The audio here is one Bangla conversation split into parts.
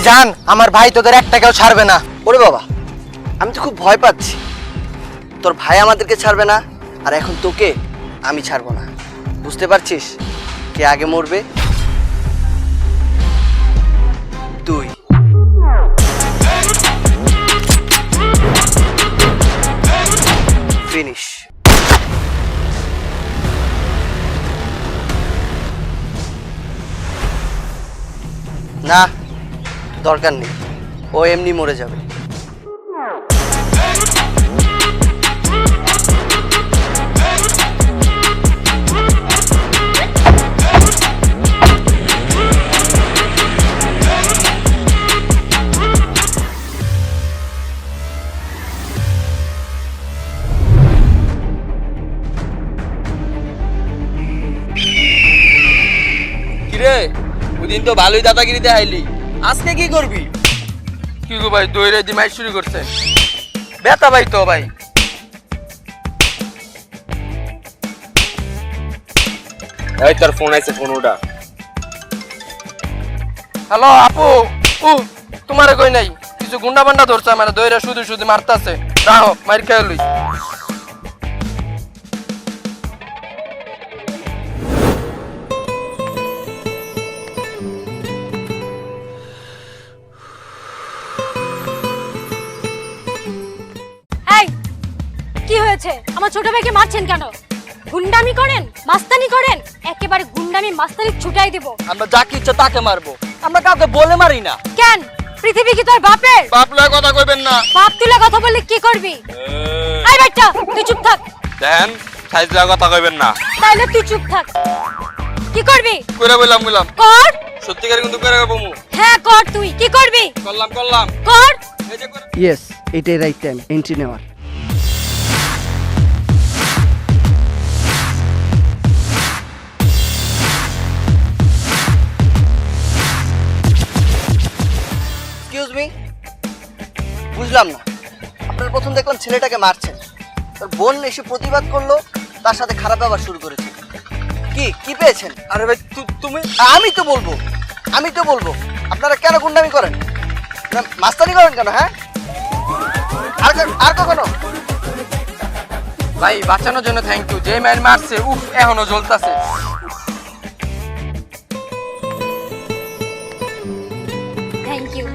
জান আমার ভাই তোদের এক টাকাও ছাড়বে না। ওরে বাবা, আমি তো খুব ভয় পাচ্ছি। তোর ভাই আমাদেরকে ছাড়বে না, আর এখন তোকে আমি ছাড়বো না। বুঝতে পারছিস কে আগে মরবে? তুই। ফিনিশ। না, দরকার নেই, ও এমনি মরে যাবে। কিরে, ওইদিন তো ভালোই দাদাগিরিতে আইলি, আজকে কি করবি? কি গো ভাই, দৌড়ে দিমাই শুরু করছে। ব্যথা ভাই তো ভাই। এই তোর ফোন আইছে, ফোন ওটা। হ্যালো আপু, তোমারে কই নাই, কিছু গুন্ডা বান্ডা ধরছে আমার, দৌড়ে শুধু শুধু মারতাছে। রাহো, মার খেয়ে লই। এই কি হয়েছে? আমার ছোট ভাইকে মারছেন কেন? গুন্ডামি করেন, মাস্তানি করেন? একেবারে গুন্ডামি মাস্তানি ছুটাই দেব। আমরা যাকে ইচ্ছা তাকে মারবো, আমরা কাউকে বলে মারি না। কেন? পৃথিবী কি তোর বাপের? বাপ লয় কথা কইবেন না। বাপ তুলে কথা বললে কি করবি? এই বাচ্চা, তুই চুপ থাক। দেন, সাইজ লাগা কথা কইবেন না। তাইলে তুই চুপ থাক। কি করবি? কইরা বললাম কর। সত্যিকার কিন্তু করে বমু। হ্যাঁ কর, তুই কি করবি? করলাম কর। এই যে করে। ইয়েস, এটাই রাইট টাইম এন্ট্রি নেওয়ার। এক্সকিউজ মি, বুঝলাম না, আপনারা প্রথম দেখলাম ছেলেটাকে মারছেন, তার বোন এসে প্রতিবাদ করলো, তার সাথে খারাপ ব্যবহার শুরু করেছে। কি কি পেয়েছেন? আরে ভাই তুমি। আমি তো বলবো আপনারা কেন গুন্ডামি করেন, মাস্তানি করেন কেন? হ্যাঁ, আর কখনো? ভাই বাঁচানোর জন্য থ্যাংক ইউ। যে ম্যান মারছে এখনো জ্বলতাছে। Thank you.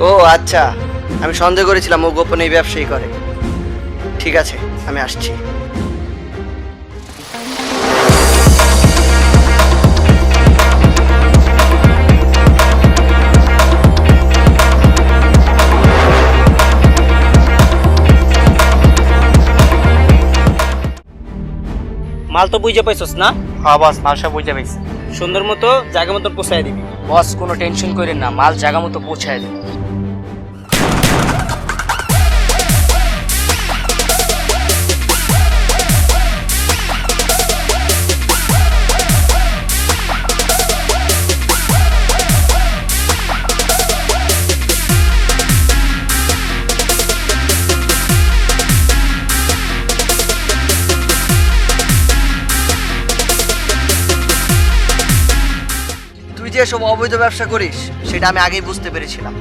ও আচ্ছা, আমি সন্দেহ করেছিলাম ও গোপনে এই ব্যবসায়ী করে। ঠিক আছে, আমি আসছি। মাল তো বুঝে পাইছস না? হ্যাঁ বস, মাল সব বুঝে পাইছি। সুন্দর মতো জায়গা মতো পৌঁছায় দিবি। বস কোনো টেনশন করেন না, মাল জায়গা মতো পৌঁছায় দেন। তুই যে সব অবৈধ ব্যবসা করিস সেটা আমি আগেই বুঝতে পেরেছিলাম।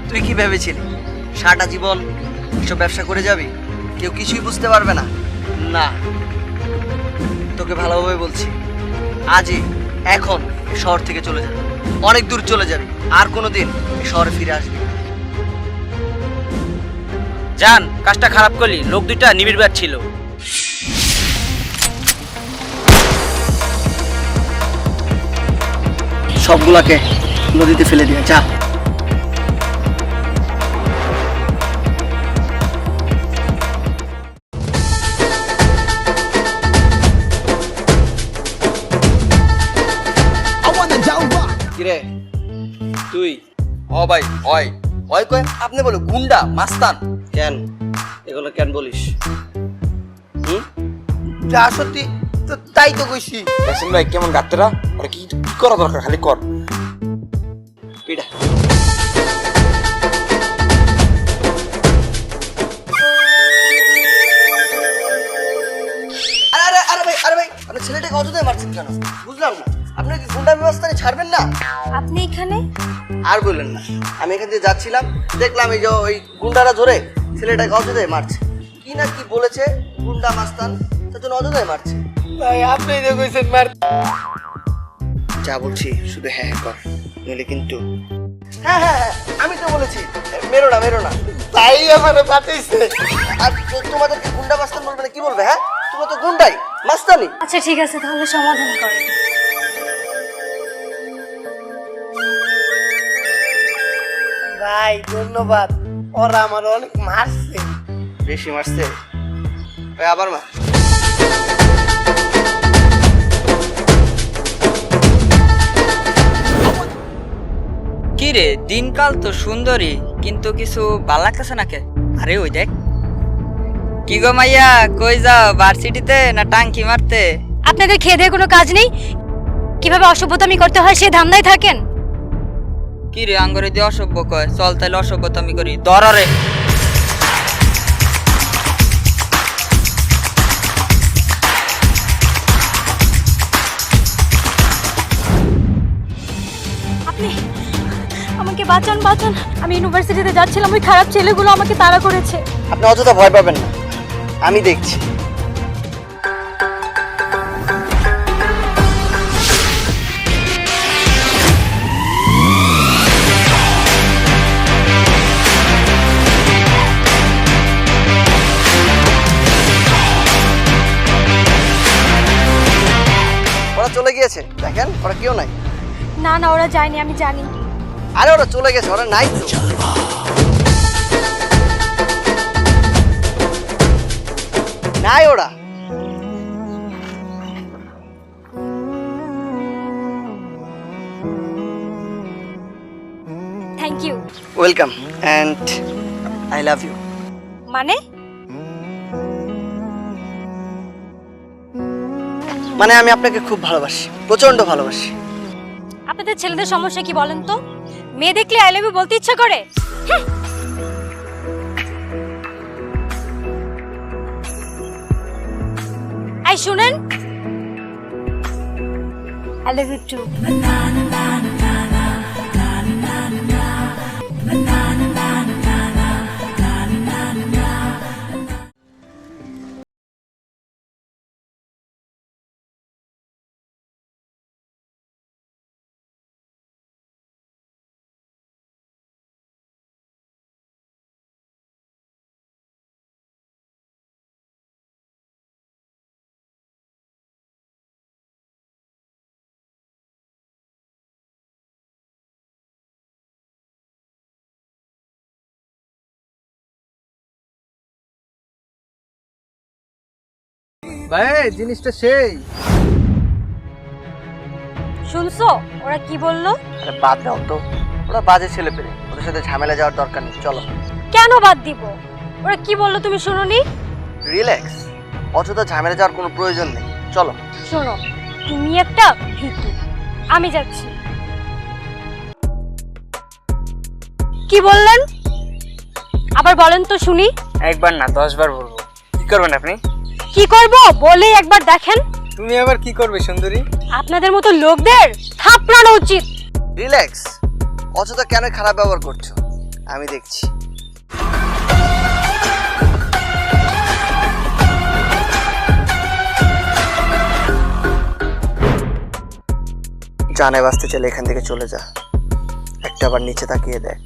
তুই কি ভেবেছিলি সারাটা জীবন এসব ব্যবসা করে যাবি, কেউ কিছুই বুঝতে পারবে না? না, তোকে ভালোভাবে বলছি, আজই এখন এই শহর থেকে চলে যাবি, অনেক দূর চলে যাবি, আর কোনোদিন এই শহরে ফিরে আসবি না। জান, কাজটা খারাপ করলি, লোক দুইটা নিবিড় ব্যাট ছিল। সবগুলাকে নদীতে ফেলে দিয়ে যা। কিরে তুই? ও ভাই, ওই ওই কয় আপনি বলো গুন্ডা মাস্তান। কেন এগুলো কেন বলিস? যা সত্যি তো তাই তো কইছি। দেখছেন ভাই কেমন গাত্তেরা, আর কি কি করা দরকার খালি কর। পিটা। আরে আরে আরে ভাই, আরে ভাই, আপনি ছেলেটাকে অযথাই মারছেন কেন? বুঝলাম না। আপনি কি গুন্ডা ব্যবস্থা ছাড়বেন না? আপনি এখানে? আর বললেন না, আমি এখান থেকে যাচ্ছিলাম, দেখলাম এই যে ওই গুন্ডারা ধরে ছেলেটাকে অযথাই মারছে। কি না কি বলেছে গুন্ডা মাস্তান, তার জন্য অযথাই মারছে। ভাই আপনি তো কইছেন মার। যা বলছি শুধু হ্যাঁ হ্যাঁ কর, নইলে কিন্তু। হ্যাঁ হ্যাঁ হ্যাঁ, আমি তো বলেছি মেরো না মেরো না। তাই আমারে পাঠাইছে। আর তোমাদেরকে গুন্ডা মাস্তান বলবে না কি বলবে? হ্যাঁ তোমরা তো গুন্ডাই মাস্তানি। আচ্ছা ঠিক আছে, তাহলে সমাধান করেন। ভাই ধন্যবাদ, ওরা আমার অনেক মারছে। বেশি মারছে ভাই, আবার মার। কি রে, দিনকাল তো সুন্দরী, কিন্তু কিছু ভাল লাগতেছে না কে? আরে ওই দেখ। কি গো মাইয়া, কই যাও? ভার্সিটিতে না টাঙ্কি মারতে? আপনাদের খেয়ে দেয়ে কোনো কাজ নেই? কিভাবে অসভ্যতামি করতে হয় সেই ধান্দায় থাকেন? কি রে, আঙ্গরে দিয়ে অসভ্য কয়? চল তাহলে অসভ্যতামি করি, ধরে। আপনি আমাকে বাঁচান বাঁচান, আমি ইউনিভার্সিটিতে যাচ্ছিলাম, ওই খারাপ ছেলেগুলো আমাকে তাড়া করেছে। আপনি অযথা ভয় পাবেন না, আমি দেখছি। ওরা চলে গিয়েছে, দেখেন ওরা কেউ নাই। না না, ওরা যায়নি, আমি জানি। আরে ওরা চলে গেছে, ওরা নাই তো। নাই ওরা। Thank you. Welcome and I love you. মানে? মানে আমি আপনাকে খুব ভালোবাসি, প্রচন্ড ভালোবাসি। আপনাদের ছেলেদের সমস্যা কি বলেন তো? মেয়ে দেখলে আই লাভ ইউ বলতে ইচ্ছা করে। আই শুনেন, আই লাভ ইউ টু। ভাই জিনিসটা সেই। শুনছো ওরা কি বললো? আরে বাদ দাও তো, ওরা বাজে ছেলে পেলে, ওদের সাথে ঝামেলা যাওয়ার দরকার নেই, চলো। কেন বাদ দিব? ওরা কি বললো তুমি শুনোনি? রিল্যাক্স, অযথা ঝামেলা যাওয়ার কোনো প্রয়োজন নেই, চলো। শোনো, তুমি একটা ভীতু, আমি যাচ্ছি। কি বললেন? আবার বলেন তো শুনি। একবার না 10 বার বলবো। কি করবেন আপনি? কি করব বলে একবার দেখেন। তুমি আবার কি করবে সুন্দরী? আপনাদের মতো লোকদের থাপড়ানো উচিত। রিল্যাক্স, অযথা কেন খারাপ ব্যবহার করছো, আমি দেখছি। জানে বাঁচতে চলে এখান থেকে চলে যা, একটা আবার নিচে তাকিয়ে দেখ।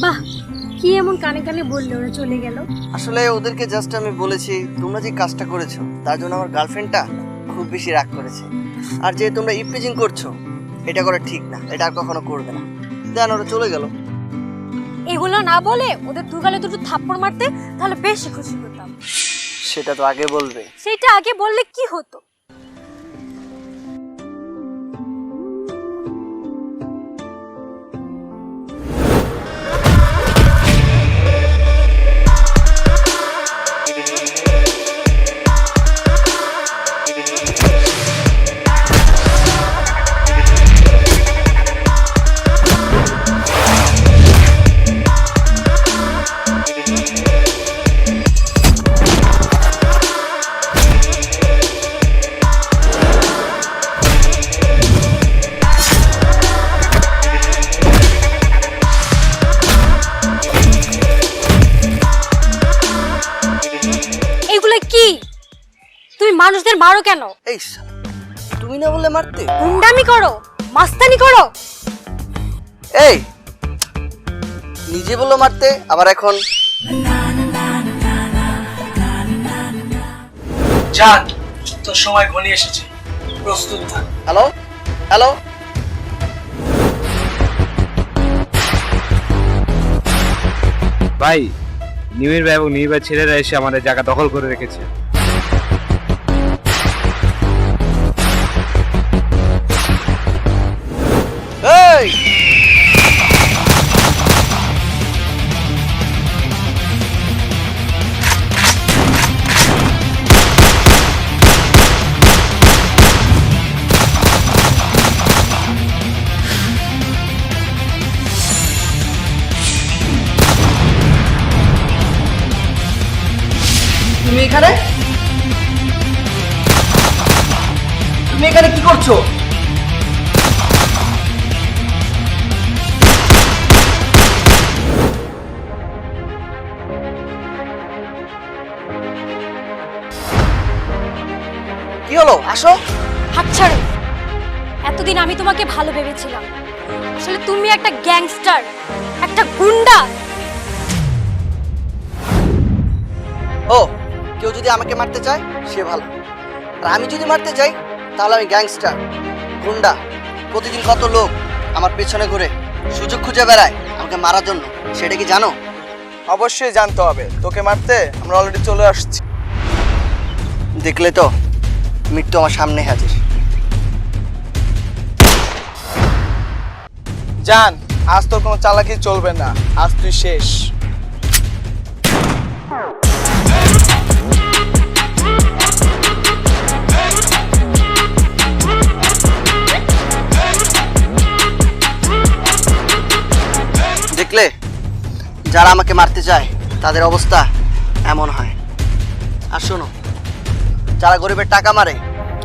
বাহ, কি এমন কানে কানে বললে ওরা চলে গেল? আসলে ওদেরকে জাস্ট আমি বলেছি তোমরা যে কাজটা করেছো তার জন্য আমার গার্লফ্রেন্ডটা খুব বেশি রাগ করেছে, আর যে তোমরা ইপটিজিং করছো এটা করা ঠিক না, এটা আর কখনো করবে না। দেন ওরা চলে গেল। এগুলো না বলে ওদের দুগালে দুটো থাপ্পড় মারতে, তাহলে বেশি খুশি হতাম। সেটা তো আগে বলবে। সেটা আগে বললে কি হতো? মানুষদের মারো কেন? এই শালা, তুমি না বললে মারতে? গুন্ডামি করো, মাস্তানি করো। এই নিজে বললো মারতে, আবার এখন জান, তোর সময় ঘনিয়ে এসেছে, প্রস্তুত থাক। Hello hello. ভাই, নিবিড় ভাই এবং নিবিড় ভাই ছেলেরা এসে আমাদের জায়গা দখল করে রেখেছে। এই তুমি এখানে কি করছো? কি হলো, আসো। হাত ছাড়ো। এতদিন আমি তোমাকে ভালো ভেবেছিলাম, আসলে তুমি একটা গ্যাংস্টার, একটা গুন্ডা। ও, কেউ যদি আমাকে মারতে চায় সে ভালো, আর আমি যদি মারতে চাই তাহলে আমি গ্যাংস্টার, গুন্ডা। প্রতিদিন কত লোক আমার পেছনে ঘুরে সুযোগ খুঁজে বেড়ায় আমাকে মারার জন্য, সেটা কি জানো? অবশ্যই জানতে হবে, তোকে মারতে আমরা অলরেডি চলে আসছি। দেখলে তো, মৃত্যু আমার সামনে হাজির। জান, আজ তোর কোনো চালাকি চলবে না, আজ তুই শেষ। দেখলে, যারা আমাকে মারতে চায় তাদের অবস্থা এমন হয়। আর শোনো, যারা গরিবের টাকা মারে,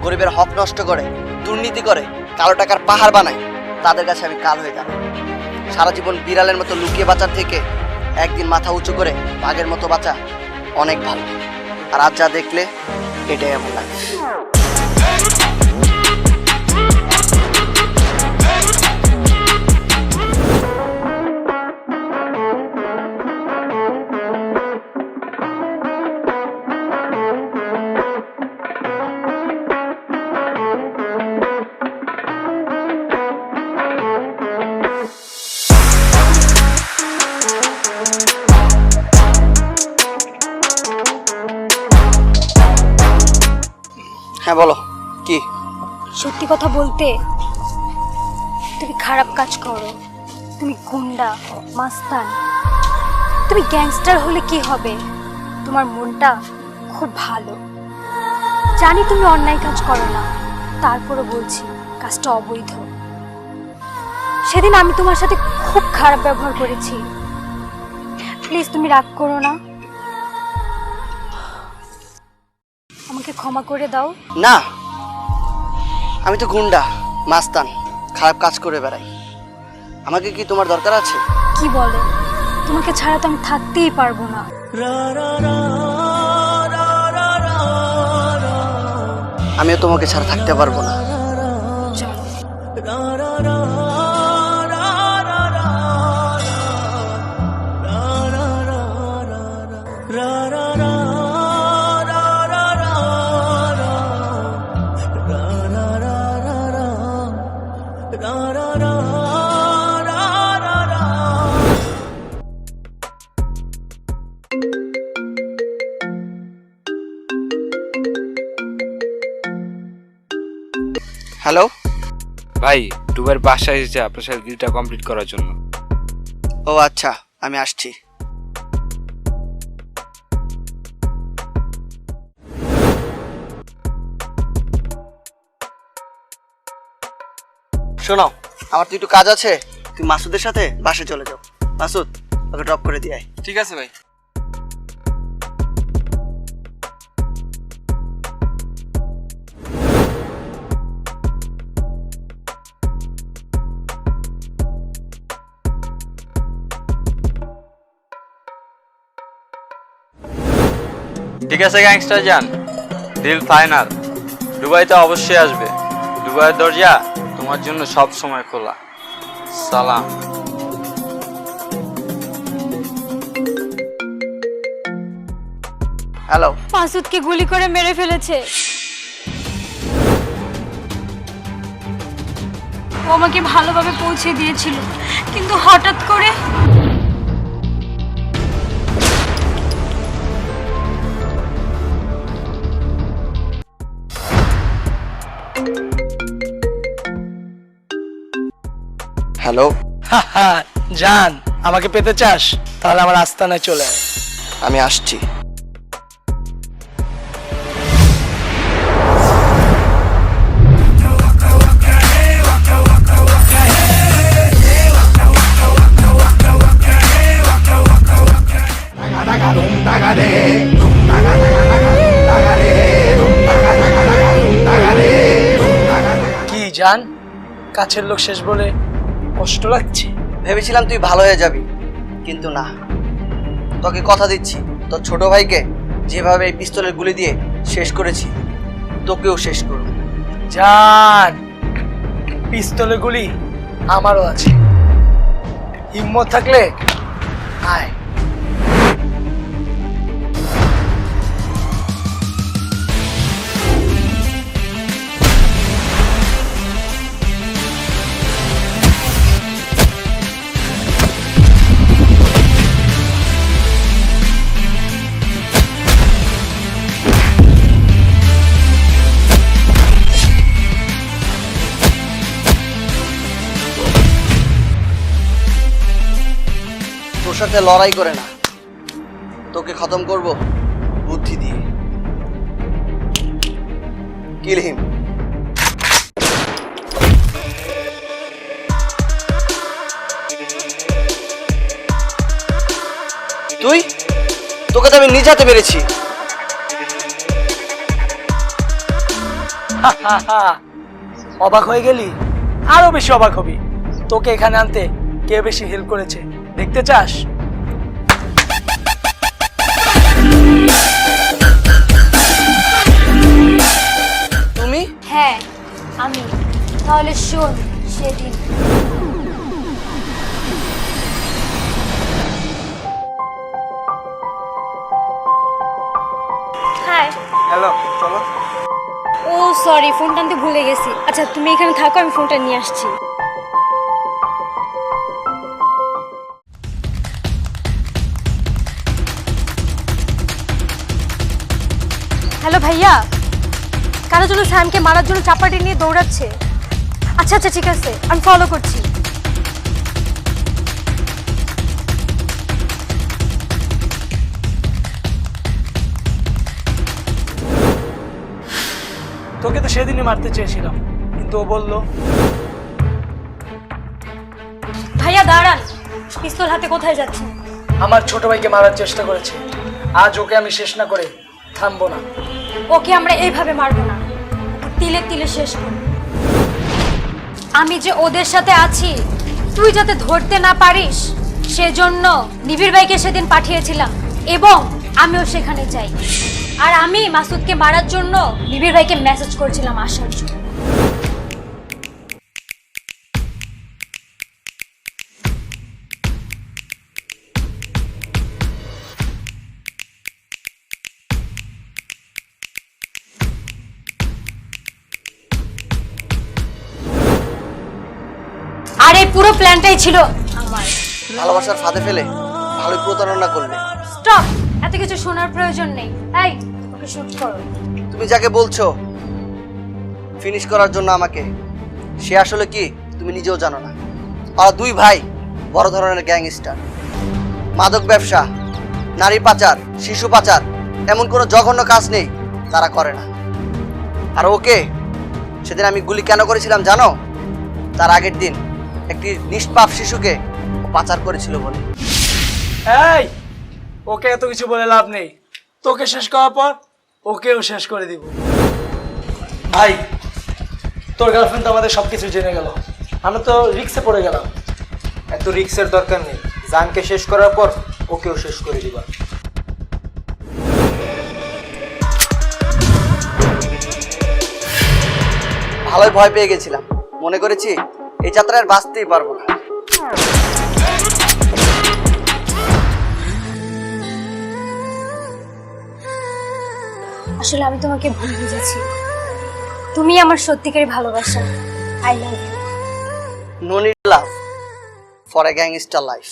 গরিবের হক নষ্ট করে, দুর্নীতি করে, কালো টাকার পাহাড় বানায়, তাদের কাছে আমি কাল হয়ে দাঁড়াই। সারা জীবন বিড়ালের মতো লুকিয়ে বাঁচার থেকে একদিন মাথা উঁচু করে বাঘের মতো বাঁচা অনেক ভালো। আর আজ যা দেখলে, এটাই এমন লাগে। হ্যাঁ বলো, কি? সত্যি কথা বলতে, তুমি খারাপ কাজ করো, তুমি গুন্ডা, মাস্তান। তুমি গ্যাংস্টার হলে কি হবে, তোমার মনটা খুব ভালো। জানি তুমি অন্যায় কাজ করো না, তারপরও বলছি কাজটা অবৈধ। সেদিন আমি তোমার সাথে খুব খারাপ ব্যবহার করেছি, প্লিজ তুমি রাগ করো না, আমাকে ক্ষমা করে দাও। না, আমি তো গুন্ডা, মাস্তান, খারাপ কাজ করে বেড়াই। আমাকে কি তোমার দরকার আছে? কি বলে, তোমাকে ছাড়া তো আমি থাকতেই পারবো না। আমিও তোমাকে ছাড়া থাকতে পারবো না। চলো। হ্যালো ভাই, ডুবের বাসায় এসেছে আপনার সাথে ডিলটা কমপ্লিট করার জন্য। ও আচ্ছা, আমি আসছি। শোনো, আমার তো একটু কাজ আছে, তুই মাসুদের সাথে বাসে চলে যাও। মাসুদ, ওকে ড্রপ করে দিয়ে আয়। ঠিক আছে ভাই। ঠিক আছে গ্যাংস্টার জান, ডিল ফাইনাল। দুবাইতে অবশ্যই আসবে। দুবাইয়ের দরজা তোমার জন্য সব সময় খোলা। সালাম। হ্যালো। মাসুদকে গুলি করে মেরে ফেলেছে। ও আমাকে ভালোভাবে পৌঁছে দিয়েছিল, কিন্তু হঠাৎ করে হ্যালো। জান, আমাকে পেতে চাস? তাহলে আমার আস্তানায় চলে আয়। আমি আসছি। কি জান, কাছের লোক শেষ বলে কষ্ট লাগছে? ভেবেছিলাম তুই ভালো হয়ে যাবি, কিন্তু না। তোকে কথা দিচ্ছি, তোর ছোট ভাইকে যেভাবে এই পিস্তলের গুলি দিয়ে শেষ করেছি, তোকেও শেষ করব। জান, পিস্তলের গুলি আমারও আছে, হিম্মত থাকলে আয়। তোর সাথে লড়াই করে না, তোকে খতম করব বুদ্ধি দিয়ে। কিল হিম। তুই, তোকে তো আমি নিজ হাতে মেরেছি। অবাক হয়ে গেলি? আরো বেশি অবাক হবি। তোকে এখানে আনতে কে বেশি হেল্প করেছে দেখতে চাস? তুমি? হ্যাঁ আমি। তাহলে শোন সেদিন। হাই। হ্যালো, চলো। ও সরি, ফোনটা আনতে ভুলে গেছি। আচ্ছা তুমি এখানে থাকো, আমি ফোনটা নিয়ে আসছি। হ্যালো ভাইয়া, কারো জন্য স্যামকে মারার জন্য চাপাটি নিয়ে দৌড়াচ্ছে। আচ্ছা আচ্ছা ঠিক আছে, আমি ফলো করছি। তোকে তো সেদিনই মারতে চেয়েছিলাম, কিন্তু ও বললো। ভাইয়া দাঁড়ান, পিস্তল হাতে কোথায় যাচ্ছেন? আমার ছোট ভাইকে মারার চেষ্টা করেছে, আজ ওকে আমি শেষ না করে থামবো না। ওকে আমরা এইভাবে মারবো না, তিলে তিলে শেষ করব। আমি যে ওদের সাথে আছি, তুই যাতে ধরতে না পারিস সেজন্য নিবিড় ভাইকে সেদিন পাঠিয়েছিলাম, এবং আমিও সেখানে যাই। আর আমি মাসুদকে মারার জন্য নিবিড় ভাইকে মেসেজ করেছিলাম আসার জন্য। আর এই পুরো প্ল্যানটাই ছিল আমার। ভালোবাসার ফাঁদে ফেলে ভালোই প্রতারণা করলে। স্টপ, এত কিছু শোনার প্রয়োজন নেই। এই ওকে শুট করো। তুমি যাকে বলছো ফিনিশ করার জন্য আমাকে, সে আসলে কি তুমি নিজেও জানো না। আর দুই ভাই বড় ধরনের গ্যাংস্টার, মাদক ব্যবসা, নারী পাচার, শিশু পাচার, এমন কোনো জঘন্য কাজ নেই তারা করে না। আর ওকে সেদিন আমি গুলি কেন করেছিলাম জানো? তার আগের দিন একটি নিষ্পাপ শিশুকে পাচার করেছিল বলে। এই, ওকে এত কিছু বলে লাভ নেই। তোকে শেষ করার পর ওকেও শেষ করে দিব। ভাই, তোর গার্লফ্রেন্ড তো আমাদের সবকিছু জেনে গেল, আমরা তো রিক্সে পড়ে গেলাম। এত রিক্সের দরকার নেই, জানকে শেষ করার পর ওকেও শেষ করে দিবা। ভালোই ভয় পেয়ে গেছিলাম, মনে করেছি এই যাত্রায় আর বাঁচতেই পারবো না। আসলে আমি তোমাকে ভুল বুঝেছি। তুমি আমার সত্যিকারের ভালোবাসা। I love you. No need love for a gangster life.